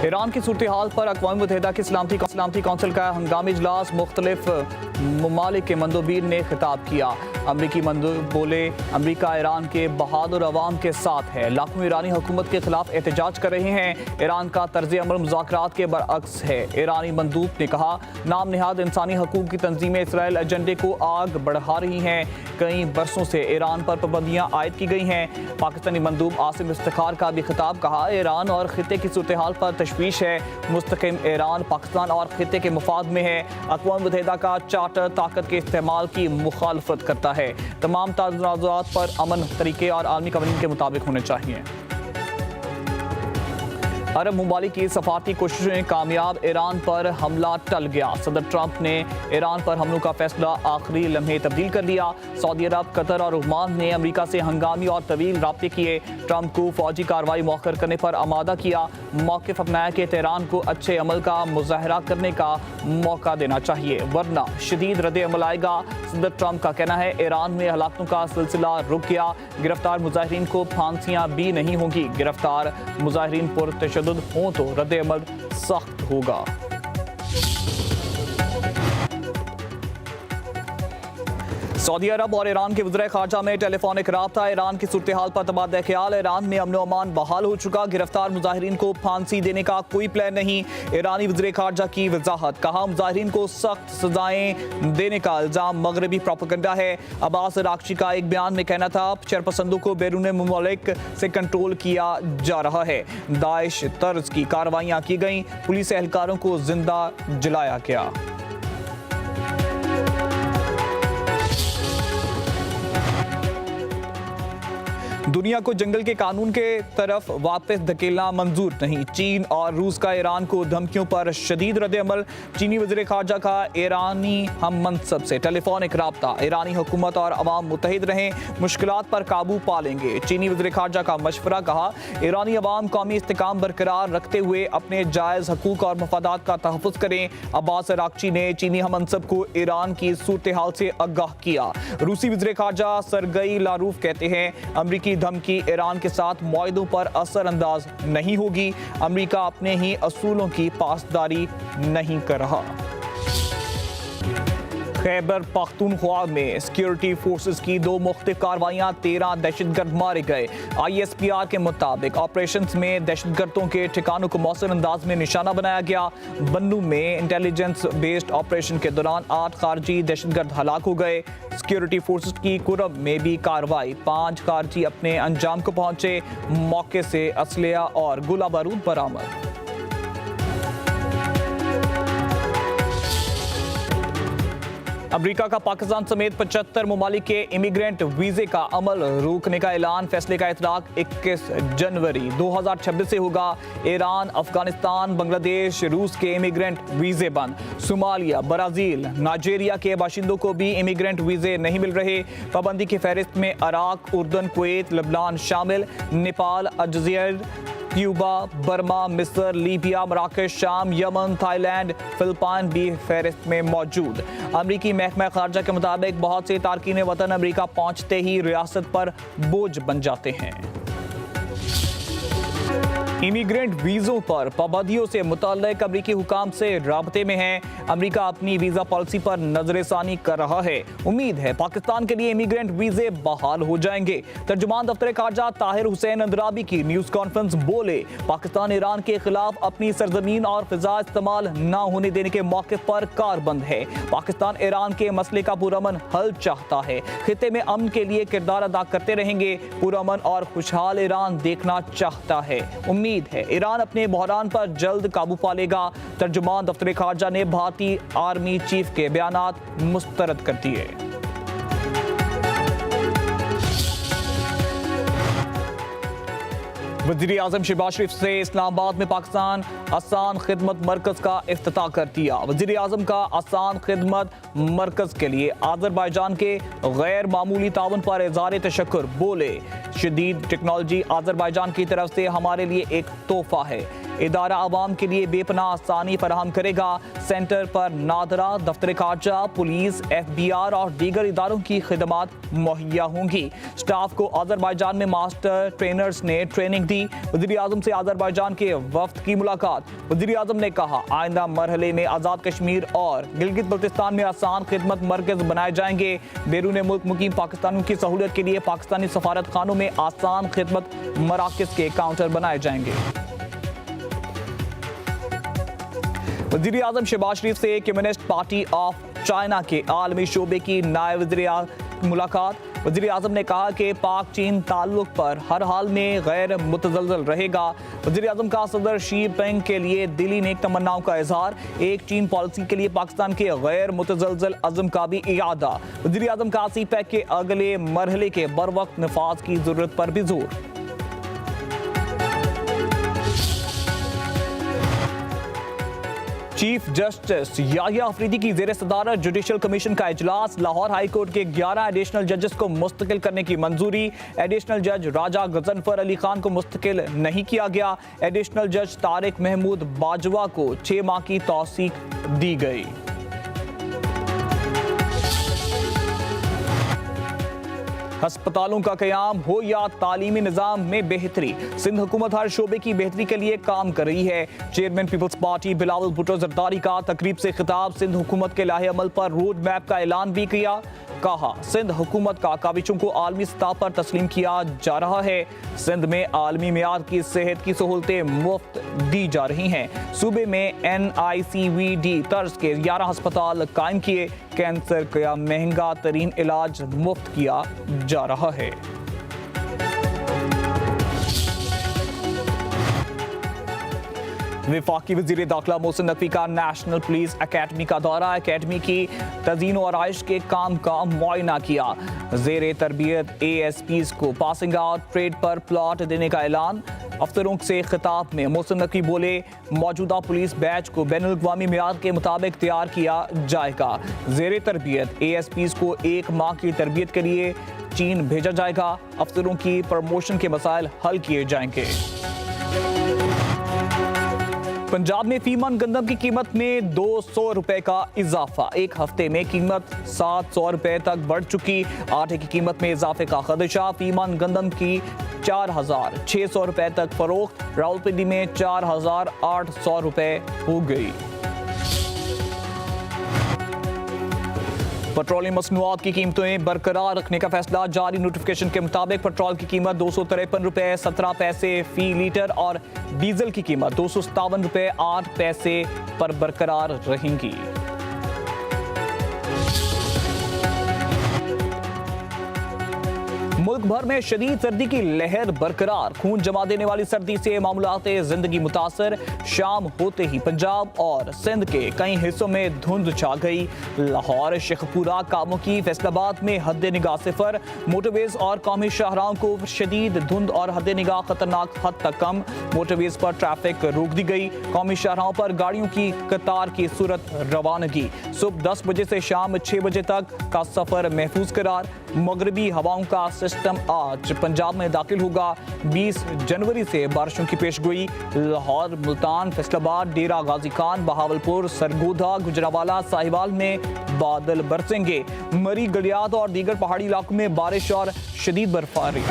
Iran की सूरत हाल पर अक़वाम मुत्तहिदा की सलामती कौंसिल का हंगामी इजलास, मुख्तलिफ ममालिक के मंदोबीन ने खिताब किया। अमरीकी मंदूब बोले, अमरीका ईरान के बहादुर अवाम के साथ है। लाखों ईरानी हुकूमत के खिलाफ एहतजाज कर रहे हैं। ईरान का तर्ज अमल मुज़ाकरात के बरअक्स है। ईरानी मंदूब ने कहा, नाम निहाद इंसानी हकूक़ की तंजीमें इसराइल एजेंडे को आग बढ़ा रही हैं। कई बरसों से ईरान पर पाबंदियाँ आयद की गई हैं। पाकिस्तानी मंदूब आसिम इफ्तिखार का भी खिताब, कहा, ईरान और खित्ते की सूरत हाल पर तशवीश है। मुस्तकिम ईरान पाकिस्तान और खित्ते के मुफाद में है। अक़वाम मुत्तहिदा का चार्टर ताकत के इस्तेमाल की मुखालफत करता है। तमाम तनाज़ात पर अमन तरीके और आलमी कवानीन के मुताबिक होने चाहिए। अरब ममालिक की सफारती कोशिशें कामयाब, ईरान पर हमला टल गया। सदर ट्रंप ने ईरान पर हमलों का फैसला आखिरी लम्हे तब्दील कर लिया। सऊदी अरब, कतर और ओमान ने अमरीका से हंगामी और तवील राब्ते किए। ट्रंप को फौजी कार्रवाई मौखर करने पर आमादा किया। मौक़िफ़ अपनाया कि तेहरान को अच्छे अमल का मुजाहरा करने का मौका देना चाहिए, वरना शदीद रद्द अमल आएगा। सदर ट्रंप का कहना है, ईरान में हलाकतों का सिलसिला रुक गया। गिरफ्तार मुजाहिरीन को फांसियाँ भी नहीं होंगी। गिरफ्तार मुजाहिरीन पुरतशद्दुद हों तो रद्द अमल सख्त होगा। सऊदी अरब और ईरान के वज़ीर ख़ारजा में टेलीफोनिक राब्ता। ईरान की सूरत हाल पर तबादला ख्याल। ईरान में अमन अमान बहाल हो चुका। गिरफ्तार मुजाहिरीन को फांसी देने का कोई प्लान नहीं। ईरानी वज़ीर ख़ारजा की वजाहत, कहा, मुजाहिरीन को सख्त सजाएं देने का इल्ज़ाम मगरबी प्रोपेगेंडा है। अब्बास अराग़ची का एक बयान में कहना था, शरपसंदों को बैरून मुमालिक से कंट्रोल किया जा रहा है। दाइश तर्ज की कार्रवाइयाँ की गईं। पुलिस एहलकारों को जिंदा जलाया गया। दुनिया को जंगल के कानून के तरफ वापस धकेलना मंजूर नहीं। चीन और रूस का ईरान को धमकियों पर शदीद रद्द अमल। चीनी वज़ीर ख़ारजा का ईरानी हम मनसब से टेलीफोनिक राब्ता। ईरानी हुकूमत और अवाम मुत्तहिद रहें, मुश्किलात पर काबू पा लेंगे। चीनी वज़ीर ख़ारजा का मशवरा, कहा, ईरानी अवाम कौमी इस्तेकाम बरकरार रखते हुए अपने जायज़ हकूक़ और मफादात का तहफ़्फ़ुज़ करें। अब्बास अराग़ची ने चीनी हम मनसब को ईरान की सूरत हाल से आगाह किया। रूसी वज़ीर ख़ारजा सरगई लारूफ कहते हैं, अमरीकी धमकी ईरान के साथ मुआहदों पर असरअंदाज नहीं होगी। अमेरिका अपने ही असूलों की पासदारी नहीं कर रहा। खैबर पख्तूनख्वा में सिक्योरिटी फोर्सेस की 2 मुख्तलिफ कार्रवाइयाँ, 13 दहशतगर्द मारे गए। ISPR के मुताबिक ऑपरेशंस में दहशतगर्दों के ठिकानों को मौसर अंदाज में निशाना बनाया गया। बन्नू में इंटेलिजेंस बेस्ड ऑपरेशन के दौरान 8 खारजी दहशतगर्द हलाक हो गए। सिक्योरिटी फोर्सेस की कुरब में भी कार्रवाई, 5 खारजी अपने अंजाम को पहुंचे। मौके से असलहा और गोला बारूद बरामद। अमरीका का पाकिस्तान समेत 75 ममालिक के इमिग्रेंट वीज़े का अमल रोकने का ऐलान। फैसले का इतलाक 21 जनवरी 2026 से होगा। ईरान, अफगानिस्तान, बांग्लादेश, रूस के इमिग्रेंट वीज़े बंद। सोमालिया, ब्राज़ील, नाइजीरिया के बाशिंदों को भी इमिग्रेंट वीज़े नहीं मिल रहे। पाबंदी की फहरिस्त में इराक, उर्दन, कुवैत, लबनान शामिल। नेपाल, अलजीरिया, क्यूबा, बर्मा, मिस्र, लीबिया, मराकश, शाम, यमन, थाईलैंड, फिलिपाइन भी फहरिस्त में मौजूद। अमरीकी महकमा खारजा के मुताबिक बहुत से तारकीन वतन अमरीका पहुंचते ही रियासत पर बोझ बन जाते हैं। इमिग्रेंट वीज़ों पर पाबंदियों से मुतल्लिक अमरीकी हुकाम से राब्ते में है। अमरीका अपनी वीज़ा पॉलिसी पर नजरसानी कर रहा है। उम्मीद है पाकिस्तान के लिए इमिग्रेंट वीज़े बहाल हो जाएंगे। तर्जुमान दफ्तर खारजा ताहिर हुसैन अंद्राबी की न्यूज़ कॉन्फ्रेंस बोले, पाकिस्तान ईरान के खिलाफ अपनी सरजमीन और फिजा इस्तेमाल न होने देने के मौके पर कारबंद है। पाकिस्तान ईरान के मसले का पुरअमन हल चाहता है। खित्ते में अमन के लिए किरदार अदा करते रहेंगे। पुरअमन और खुशहाल ईरान देखना चाहता है। उम्मीद है ईरान अपने बहरान पर जल्द काबू पा लेगा। तर्जुमान दफ्तर खारजा ने भारतीय आर्मी चीफ के बयानात मुस्तरद कर दिए। वज़ीर आज़म शहबाज शरीफ से इस्लामाबाद में पाकिस्तान आसान खिदमत मरकज़ का इफ्तिताह कर दिया। वज़ीर आज़म का आसान खिदमत मरकज़ के लिए आज़रबाईजान के गैर मामूली ताउन पर इज़हार तशक्कुर। बोले, शदीद टेक्नोलॉजी आज़रबाईजान की तरफ से हमारे लिए एक तोहफा है। इदारा आवाम के लिए बेपनाह आसानी फराहम करेगा। सेंटर पर नादरा, दफ्तर खारजा, पुलिस, FBI और दीगर इदारों की खिदमात मुहैया होंगी। स्टाफ को अजरबैजान में मास्टर ट्रेनर्स ने ट्रेनिंग दी। वज़ीर-ए-आज़म से अजरबैजान के वफ्द की मुलाकात। वज़ीर-ए-आज़म ने कहा, आइंदा मरहले में आज़ाद कश्मीर और गिलगित बल्तिस्तान में आसान खिदमत मरकज बनाए जाएंगे। बैरून मुल्क मुकीम पाकिस्तानियों की सहूलियत के लिए पाकिस्तानी सफारत खानों में आसान खिदमत मराकज के काउंटर बनाए जाएंगे। वज़ीर-ए-आज़म शहबाज शरीफ से कम्युनिस्ट पार्टी ऑफ चाइना के आलमी शोबे की नायब वज़ीर मुलाकात। वज़ीर-ए-आज़म ने कहा कि पाक चीन ताल्लुक पर हर हाल में गैर मुतज़लज़ल रहेगा। वज़ीर-ए-आज़म का सदर शी जिनपिंग के लिए दिली नेक तमन्नाओं का इजहार। एक चीन पॉलिसी के लिए पाकिस्तान के गैर मुतज़लज़ल अज़्म का भी इयादा। वज़ीर-ए-आज़म का CPEC के अगले मरहले के बरवक्त नफाज की जरूरत पर भी जोर। चीफ जस्टिस याहिया अफरीदी की ज़ेर सदारत जुडिशल कमीशन का इजलास। लाहौर हाई कोर्ट के 11 एडिशनल जजेस को मुस्तकिल करने की मंजूरी। एडिशनल जज राजा गजनफर अली खान को मुस्तकिल नहीं किया गया। एडिशनल जज तारिक महमूद बाजवा को 6 माह की तौसीक दी गई। अस्पतालों का क़याम हो या तालीमी निज़ाम में बेहतरी, सिंध हुकूमत हर शोबे की बेहतरी के लिए काम कर रही है। चेयरमैन पीपल्स पार्टी बिलावल भुट्टो जरदारी का तकरीब से खिताब। सिंध हुकूमत के लाहे अमल पर रोड मैप का ऐलान भी किया। कहा, सिंध हुकूमत का काबिशों को आलमी सतह पर तस्लीम किया जा रहा है। सिंध में आलमी मियार की सेहत की सहूलतें मुफ्त दी जा रही हैं। सूबे में NICVD तर्ज के 11 अस्पताल कायम किए। कैंसर का महंगा तरीन इलाज मुफ्त किया जा रहा है। वफाकी वज़ीर दाखिला मोहसिन नकवी का नेशनल पुलिस अकेडमी का दौरा। अकेडमी की तज़ीन और आइश के काम का मुआयना किया। ज़ेर तरबियत ASPs को पासिंग आउट ट्रेड पर प्लॉट देने का ऐलान। अफसरों से खिताब में मोहसिन नकवी बोले, मौजूदा पुलिस बैच को बैनुल अक़वामी मियार के मुताबिक तैयार किया जाएगा। ज़ेर तरबियत ASPs को 1 माह की तरबियत के लिए चीन भेजा जाएगा। अफसरों की प्रमोशन के मसाइल हल किए जाएंगे। पंजाब में फीमन गंदम की कीमत में 200 रुपए का इजाफा। एक हफ्ते में कीमत 700 रुपए तक बढ़ चुकी। आटे की कीमत में इजाफे का खदशा। फीमन गंदम की 4,600 रुपए तक फरोख्त। रावलपिंडी में 4,800 रुपए हो गई। पेट्रोलियम मसनूआत की कीमतें बरकरार रखने का फैसला। जारी नोटिफिकेशन के मुताबिक पेट्रोल की कीमत 253 रुपए 17 पैसे फी लीटर और डीजल की कीमत 257 रुपए 8 पैसे पर बरकरार रहेंगी। मुल्क भर में शदीद सर्दी की लहर बरकरार। खून जमा देने वाली सर्दी से मामूलाते जिंदगी मुतासर। शाम होते ही पंजाब और सिंध के कई हिस्सों में धुंध छा गई। लाहौर, शेखपुरा, कामुकी, फैसलाबाद में हद निगाह सिफर। मोटरवेज और कौमी शाहराहों को शदीद धुंध और हद निगाह खतरनाक हद तक कम। मोटरवेज पर ट्रैफिक रोक दी गई। कौमी शाहराहों पर गाड़ियों की कतार की सूरत रवानगी। सुबह 10 बजे से शाम 6 बजे तक का सफर महफूज करार। मगरबी हवाओं का सिस्टम आज पंजाब में दाखिल होगा। 20 जनवरी से बारिशों की पेशगोई। लाहौर, मुल्तान, फैसलाबाद, डेरा गाजी खान, बहावलपुर, सरगोधा, गुजरावाला, साहिवाल में बादल बरसेंगे। मरी, गलियात और दीगर पहाड़ी इलाकों में बारिश और शदीद बर्फबारी।